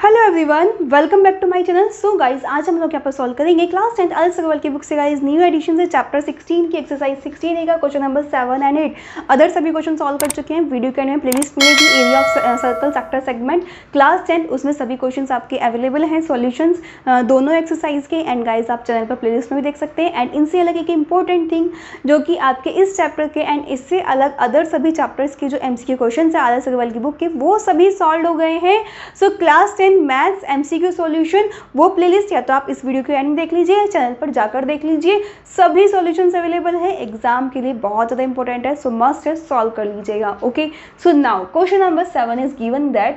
Hello everyone, welcome back to my channel. So guys, आज हम लोग यहाँ पर सॉल्व करेंगे क्लास 10 आदर्श अग्रवाल की बुक से गाइज न्यू एडिशन से चैप्टर 16 की एक्सरसाइज 16 का क्वेश्चन नंबर 7 एंड 8 अदर सभी क्वेश्चन सॉल्व कर चुके हैं। वीडियो के एंड में प्लेलिस्ट मिलेगी area of circle sector segment class 10, उसमें सभी क्वेश्चन आपके अवेलेबल हैं, सॉल्यूशंस दोनों एक्सरसाइज के। एंड गाइज आप चैनल पर प्लेलिस्ट में भी देख सकते हैं। एंड इनसे अलग एक इंपॉर्टेंट थिंग जो कि आपके इस चैप्टर के एंड इससे अलग अदर सभी चैप्टर्स के जो MCQ क्वेश्चन है आदर्श अग्रवाल की बुक के, वो सभी सॉल्व हो गए हैं। So class 10 maths MCQ solution वो प्लेलिस्ट या तो आप इस वीडियो के एंड में देख लीजिए या चैनल पर जाकर देख लीजिए, सभी सॉल्यूशंस अवेलेबल है। एग्जाम के लिए बहुत ज़्यादा इंपॉर्टेंट है, सो मस्ट है, सॉल्व कर लीजिएगा। Okay, so now question number 7 is given that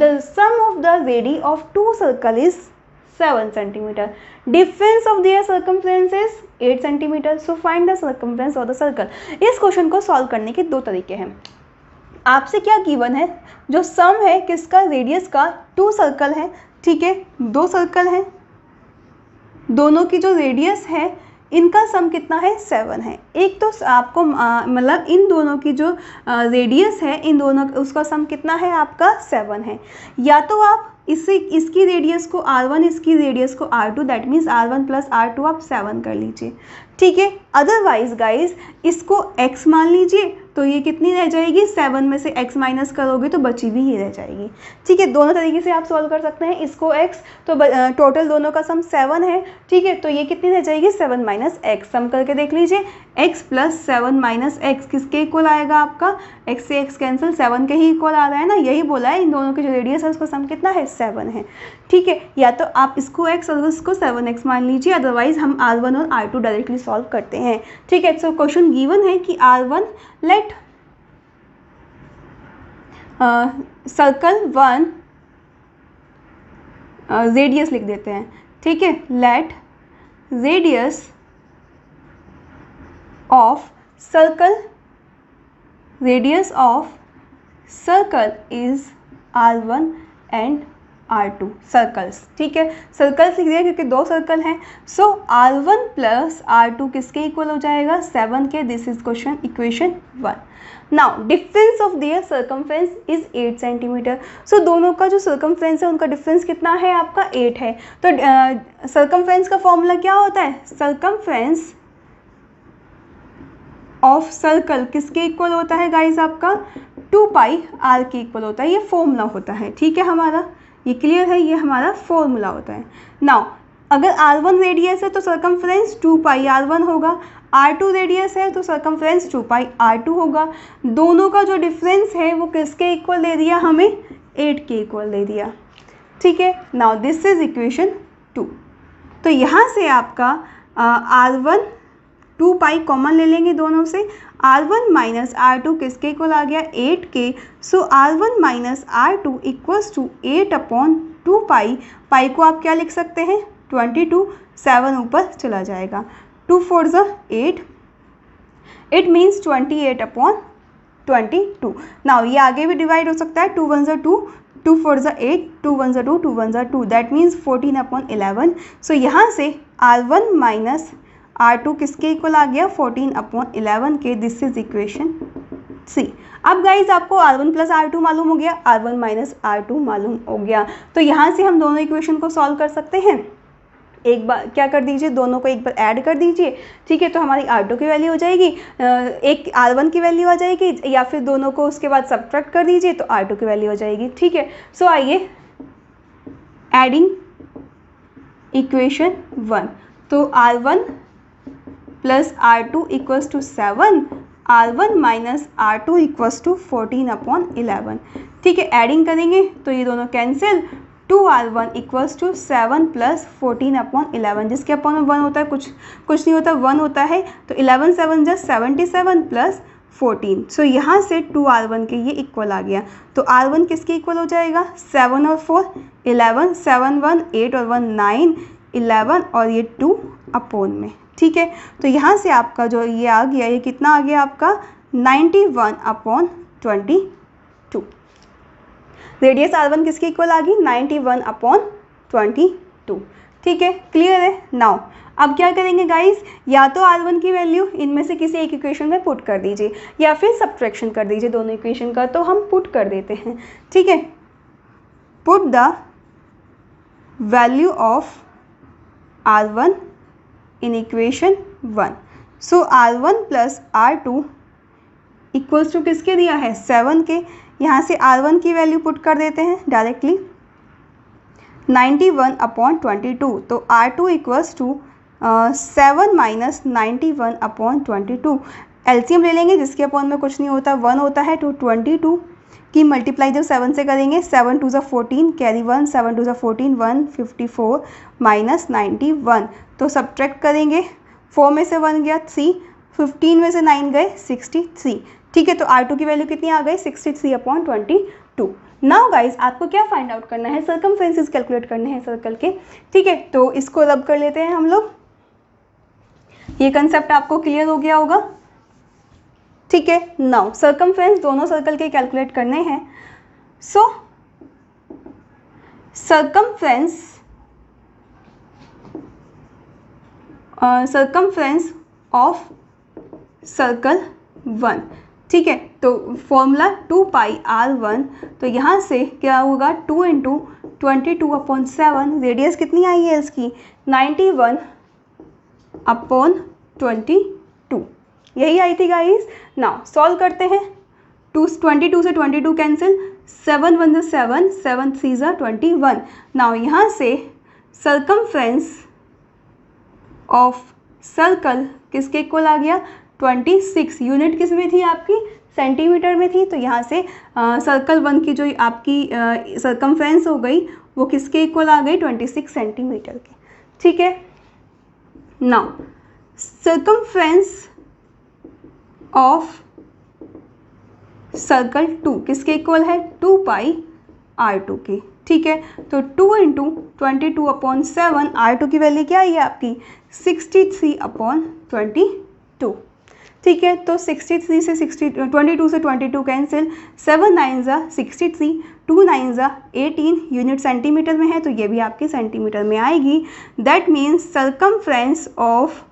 the sum of the radii of two circle is 7 centimetre, difference of their circumference is 8 centimetre, so find the circumference of the circle. इस question को solve करने के दो तरीके हैं। आपसे क्या given है, जो सम है किसका, रेडियस का, टू सर्कल है, ठीक है, दो सर्कल है, दोनों की जो रेडियस है इनका सम कितना है, 7 है। एक तो आपको मतलब इन दोनों की जो रेडियस है, इन दोनों उसका सम कितना है आपका, 7 है। या तो आप इसकी रेडियस को R1, इसकी रेडियस को R2, that means R1 plus R2 आप 7 कर लीजिए, ठीक है। अदरवाइज गाइज इसको x मान लीजिए, तो ये कितनी रह जाएगी, 7 में से x माइनस करोगे तो बची भी ही रह जाएगी, ठीक है। दोनों तरीके से आप सॉल्व कर सकते हैं। इसको x तो टोटल दोनों का सम 7 है, ठीक है, तो ये कितनी रह जाएगी, 7 माइनस x। सम करके देख लीजिए, x प्लस 7 माइनस x किसके इक्वल आएगा आपका, x से x कैंसिल, 7 के ही इक्वल आ रहा है ना, यही बोला है। इन दोनों की जो रेडियस है उसका सम कितना है, 7 है, ठीक है। या तो आप इसको x और इसको 7x मान लीजिए, अदरवाइज हम R1 और R2 डायरेक्टली सॉल्व करते हैं, ठीक है। सो क्वेश्चन गिवन है कि R1 लेट सर्कल 1 रेडियस लिख देते हैं, ठीक है। Let radius of circle is R1 and R2 circles, ठीक है। सर्कल्स लिख दिया क्योंकि दो सर्कल हैं। सो R1 प्लस R2 किसके इक्वल हो जाएगा, 7 के। This is question equation 1। Now difference of their circumference is 8 centimetre. So दोनों का जो सर्कमफ्रेंस है उनका डिफरेंस कितना है आपका, 8 है। तो सर्कमफ्रेंस का फॉर्मूला क्या होता है, सर्कमफ्रेंस ऑफ सर्कल किसके इक्वल होता है गाइज आपका, 2 पाई r के इक्वल होता है। ये फॉर्मूला होता है, ठीक है, हमारा ये क्लियर है, ये हमारा फॉर्मूला होता है। नाउ अगर R1 रेडियस है तो सर्कमफ्रेंस 2 पाई R1 होगा, R2 रेडियस है तो सर्कमफ्रेंस 2 पाई R2 होगा। दोनों का जो डिफरेंस है वो किसके इक्वल दे दिया हमें, 8 के इक्वल दे दिया, ठीक है। Now this is equation 2। तो यहाँ से आपका R1 2 पाई कॉमन ले लेंगे दोनों से, R1 माइनस R2 किसके इक्वल आ गया, 8 के। So R1 minus R2 equals to 8 upon 2 pi. Pi को आप क्या लिख सकते हैं, 22, 7 ऊपर चला जाएगा, 2 4 ज़ा 8, इट मीन्स 28 अपॉन 22। नाउ ये आगे भी डिवाइड हो सकता है, 2 1 ज़ा 2, 2 4 ज़ा 8, 2 1 ज़ा 2, 2 1 ज़ा 2, दैट मीन्स 14 अपॉन 11। सो यहाँ से R1 माइनस R2 किसके इक्वल आ गया, 14 अपॉन 11 के। This is equation C। अब गाइज आपको R1 प्लस R2 मालूम हो गया, R1 माइनस R2 मालूम हो गया, तो यहाँ से हम दोनों इक्वेशन को सॉल्व कर सकते हैं। एक बार क्या कर दीजिए, दोनों को एक बार ऐड कर दीजिए, ठीक है, तो हमारी R2 की वैल्यू हो जाएगी, एक R1 की वैल्यू आ जाएगी, या फिर दोनों को उसके बाद सब्ट्रैक्ट कर दीजिए तो R2 की वैल्यू हो जाएगी, ठीक है। सो आइए एडिंग इक्वेशन 1, तो R1 plus R2 equals to 7, R1 minus R2 equals to 14 upon 11, ठीक है। एडिंग करेंगे तो ये दोनों cancel, 2R1 equals to 7 plus 14 upon 11, जिसके अपॉन 1 होता है, कुछ नहीं होता, 1 होता है, तो 11 7 जा 77 प्लस 14। सो यहाँ से 2R1 के ये इक्वल आ गया, तो R1 किसके इक्वल हो जाएगा, 7 और 4 11, 7 1 8 और 1 9, 11 और ये 2 अपॉन में, ठीक है। तो यहाँ से आपका जो ये आ गया, ये कितना आ गया आपका, 91 अपॉन 22। रेडियस R1 किसके इक्वल आ गई, 91 अपॉन 22, ठीक है, क्लियर है। नाउ अब क्या करेंगे गाइस, या तो R1 की वैल्यू इनमें से किसी एक इक्वेशन में पुट कर दीजिए या फिर सब्ट्रैक्शन कर दीजिए दोनों इक्वेशन का, तो हम पुट कर देते हैं, ठीक है। Put the value of R1 in equation 1। So R1 plus R2 equals to किसके दिया है, 7 के। यहाँ से R1 की वैल्यू पुट कर देते हैं डायरेक्टली 91/22, तो R2 equals to 7 minus 91/22। LCM ले लेंगे जिसके अपॉन में कुछ नहीं होता, 1 होता है, तो 22 की मल्टीप्लाई जब 7 से करेंगे 7 2 14 कैरी 1, 7 2 14 154 माइनस 91, तो सब्ट्रैक्ट करेंगे 4 में से 1 गया 3, 15 में से 9 गए 63, ठीक है। तो R2 की वैल्यू कितनी आ गई, 63/22। नाउ गाइज आपको क्या फाइंड आउट करना है, सर्कमफ्रेंसेस कैलकुलेट करने हैं सर्कल के, ठीक है। तो इसको रब कर लेते हैं हम लोग, ये कंसेप्ट आपको क्लियर हो गया होगा, ठीक है। नाउ सर्कमफ्रेंस दोनों सर्कल के कैलकुलेट करने हैं। सो सर्कमफ्रेंस ऑफ सर्कल 1, ठीक है। तो फॉर्मूला 2πr1, तो यहाँ से क्या होगा 2 × 22/7, रेडियस कितनी आई है इसकी 91/22, यही आई थी गाइस। नाउ सॉल्व करते हैं, 22 से 22 कैंसिल, 7 1 7, 7 3 21। नाउ यहाँ से सर्कमफ्रेंस ऑफ सर्कल किसके इक्वल आ गया 26, यूनिट किस में थी आपकी, सेंटीमीटर में थी, तो यहाँ से सर्कल 1 की जो आपकी सर्कमफ्रेंस हो गई वो किसके इक्वल आ गई 26 सेंटीमीटर के, ठीक है। नाउ सर्कमफ्रेंस ऑफ सर्कल 2 किसके इक्वल है 2πr2 की, ठीक है। तो 2 × 22/7, R2 की वैल्यू क्या है आपकी 63/22, ठीक है। तो 63 से 22 से 22 कैंसिल, 7 9 63, 2 9 18, यूनिट सेंटीमीटर में है तो ये भी आपके सेंटीमीटर में आएगी। That means circumference of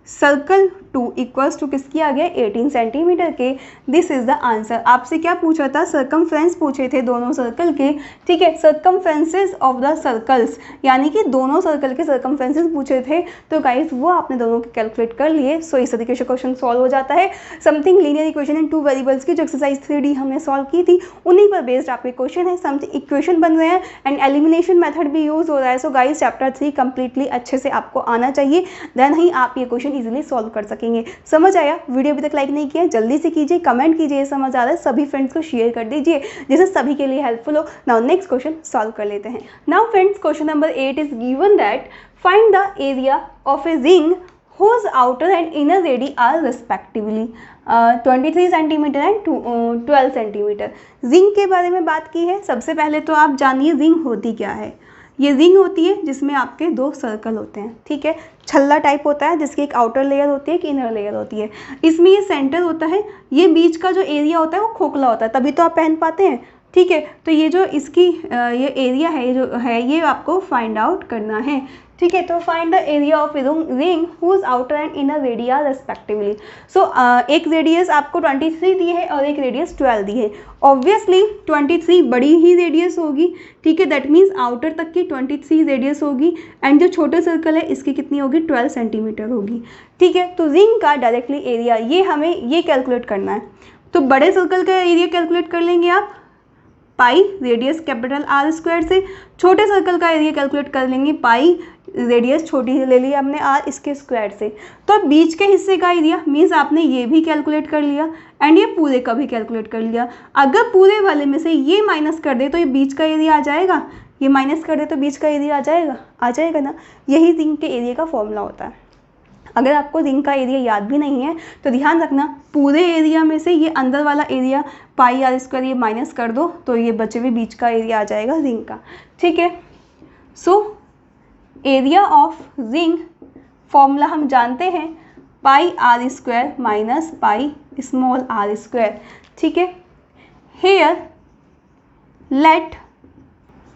circle 2 equals to किसकी आ गया 18 सेंटीमीटर के। This is the answer. आपसे क्या पूछा था, सर्कमफ्रेंस पूछे थे दोनों सर्कल के, ठीक है। सर्कमफ्रेंसेस ऑफ द सर्कल्स, यानी कि दोनों सर्कल के सर्कमफ्रेंसेस पूछे थे, तो गाइस वो आपने दोनों के कैलकुलेट कर लिए। सो इस तरीके से क्वेश्चन सॉल्व हो जाता है। Something linear equation in 2 variables की जो एक्सरसाइज 3D हमने सॉल्व की थी, उन्हीं पर बेस्ड आपके क्वेश्चन है, समथिंग इक्वेशन बन रहे हैं एंड एलिमिनेशन मेथड भी यूज हो रहा है। सो गाइस चैप्टर 3 कंप्लीटली अच्छे से आपको आना चाहिए, देन ही आप ये क्वेश्चन इजीली सॉल्व कर सकेंगे। समझ आया? वीडियो अभी तक लाइक नहीं किया जल्दी से कीजिए, कमेंट कीजिए समझ आ रहा है, सभी फ्रेंड्स को शेयर कर दीजिए जिससे सभी के लिए हेल्पफुल हो। नाउ नेक्स्ट क्वेश्चन सॉल्व कर लेते हैं। Now friends question number 8 is given that find the area of a ring whose outer and inner radii are respectively 23 centimetre and 12 centimetre. Ring के बारे में बात की है। सबसे पहले तो आप जानिए रिंग होती क्या है। ये रिंग होती है जिसमें आपके 2 सर्कल होते हैं, ठीक है। छल्ला टाइप होता है जिसकी एक आउटर लेयर होती है, एक इनर लेयर होती है। इसमें ये सेंटर होता है, ये बीच का जो एरिया होता है वो खोखला होता है, तभी तो आप पहन पाते हैं, ठीक है। तो ये जो इसकी ये एरिया है जो है ये आपको फाइंड आउट करना है, ठीक है। तो find the area of ring whose outer and inner radius are respectively. So एक रेडियस आपको 23 दी है और एक रेडियस 12 दी है। ऑब्वियसली 23 बड़ी ही रेडियस होगी, ठीक है। दैट मीन्स आउटर तक की 23 रेडियस होगी एंड जो छोटे सर्कल है इसकी कितनी होगी 12 सेंटीमीटर होगी, ठीक है। तो रिंग का डायरेक्टली एरिया ये हमें ये कैलकुलेट करना है। तो बड़े सर्कल का एरिया कैलकुलेट कर लेंगे आप पाई रेडियस कैपिटल R स्क्वायर से, छोटे सर्कल का एरिया कैलकुलेट कर लेंगे पाई रेडियस छोटी ले ली हमने R इसके स्क्वायर से। तो अब बीच के हिस्से का एरिया मीन्स आपने ये भी कैलकुलेट कर लिया एंड ये पूरे का भी कैलकुलेट कर लिया। अगर पूरे वाले में से ये माइनस कर दे तो ये बीच का एरिया आ जाएगा, ये माइनस कर दे तो बीच का एरिया आ जाएगा ना। यही रिंग के एरिया का फॉर्मूला होता है। अगर आपको रिंग का एरिया याद भी नहीं है तो ध्यान रखना, पूरे एरिया में से ये अंदर वाला एरिया पाई R स्क्वायर ये माइनस कर दो तो ये बचे हुए बीच का एरिया आ जाएगा रिंग का, ठीक है। So area of ring formula हम जानते हैं pi R square minus pi small r square, ठीक है। Here let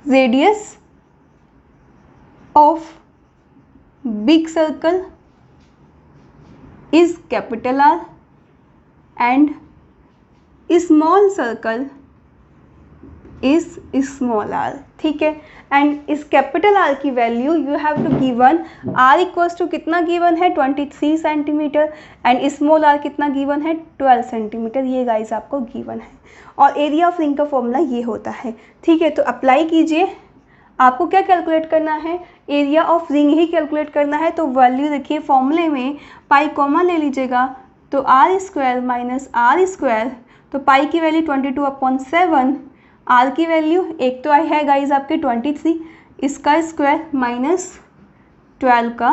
radius of big circle is capital R and small circle is small r. ठीक है, एंड इस कैपिटल R की value you have to given R equals to कितना given है 23 centimetre and small r कितना given है 12 centimetre. ये guys आपको गिवन है और एरिया ऑफ रिंग का फॉर्मूला ये होता है. ठीक है, तो अप्लाई कीजिए. आपको क्या कैलकुलेट करना है, area of ring he calculate करना है. तो वैल्यू देखिए फॉर्मूले में पाई कॉमन ले लीजिएगा तो r square minus r square, तो पाई की वैल्यू 22/7, आर की वैल्यू एक तो आई है गाइज आपके 23, इसका स्क्वायर माइनस 12 का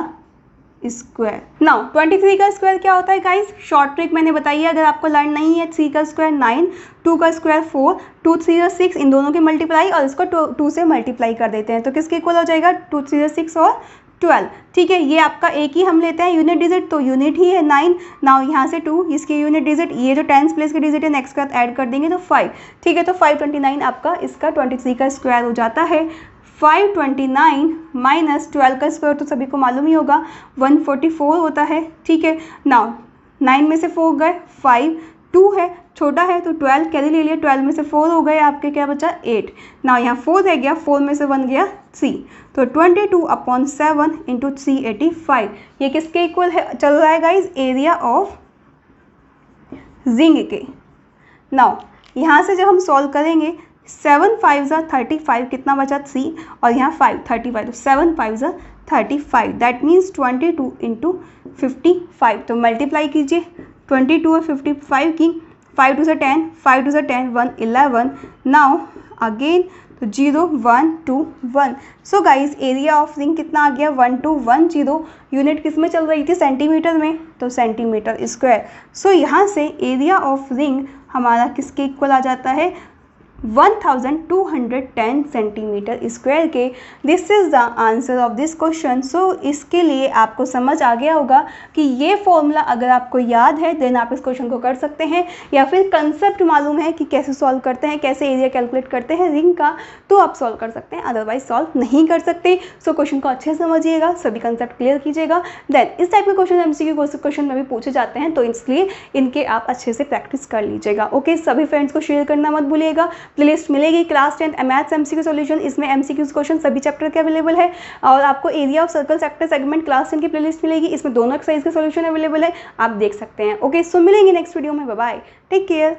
स्क्वायर. नाउ 23 का स्क्वायर क्या होता है गाइज, शॉर्ट ट्रिक मैंने बताई है अगर आपको लर्न नहीं है. 3 का स्क्वायर 9, 2 का स्क्वायर 4, 2 3 6, इन दोनों के मल्टीप्लाई और इसको 2 से मल्टीप्लाई कर देते हैं तो किसके इक्वल हो जाएगा 2 3 6 और 12. ठीक है, ये आपका एक ही हम लेते हैं यूनिट डिजिट, तो यूनिट ही है 9. नाउ यहाँ से 2 इसकी यूनिट डिजिट, ये जो 10th प्लेस के डिजिट है नेक्स्ट का ऐड कर देंगे तो 5. ठीक है, तो 529 आपका इसका 23 का स्क्वायर हो जाता है. 529 माइनस 12 का स्क्वायर तो सभी को मालूम ही होगा 144 होता है. ठीक है, नाउ 9 में से 4 गए 5, 2 है छोटा है तो 12 कैरी ले लिया, 12 में से 4 हो गए आपके, क्या बचा 8. ना यहाँ 4 रह गया, 4 में से 1 गया 3, तो 22/7 इंटू 385. ये किसके इक्वल है चल रहा है गाइज, एरिया ऑफ रिंग के. नाउ यहाँ से जब हम सॉल्व करेंगे 7 5 35, कितना बचा 3 और यहाँ 5 35, तो 7 5 35, दैट मीन्स 22 इंटू 55. तो मल्टीप्लाई कीजिए 22 और 55 की, 5 2 से 10, 5 2 से 10, 1 11. नाउ अगेन तो 0 1 2 1. So guys area of ring कितना आ गया 1210. यूनिट किस में चल रही थी, सेंटीमीटर में, तो सेंटीमीटर स्क्वायर. सो यहाँ से एरिया ऑफ रिंग हमारा किसके इक्वल आ जाता है 1210 सेंटीमीटर स्क्वायर के. This is the answer of this question. So इसके लिए आपको समझ आ गया होगा कि ये फॉर्मूला अगर आपको याद है देन आप इस क्वेश्चन को कर सकते हैं, या फिर कंसेप्ट मालूम है कि कैसे सॉल्व करते हैं, कैसे एरिया कैलकुलेट करते हैं रिंग का, तो आप सॉल्व कर सकते हैं, अदरवाइज सॉल्व नहीं कर सकते. सो क्वेश्चन को अच्छे से समझिएगा, सभी कंसेप्ट क्लियर कीजिएगा. देन इस टाइप के क्वेश्चन MCQ क्वेश्चन में भी पूछे जाते हैं, तो इसलिए इनके आप अच्छे से प्रैक्टिस कर लीजिएगा. ओके, सभी फ्रेंड्स को शेयर करना मत भूलिएगा. प्लेलिस्ट मिलेगी क्लास 10 मैथ्स MCQ सॉल्यूशन, इसमें MCQ क्वेश्चन सभी चैप्टर के अवेलेबल है. और आपको area of circle sector segment class 10 की प्लेलिस्ट मिलेगी, इसमें दोनों एक्सरसाइज के सॉल्यूशन अवेलेबल है, आप देख सकते हैं. ओके, सो मिलेंगे नेक्स्ट वीडियो में. Bye bye, take care.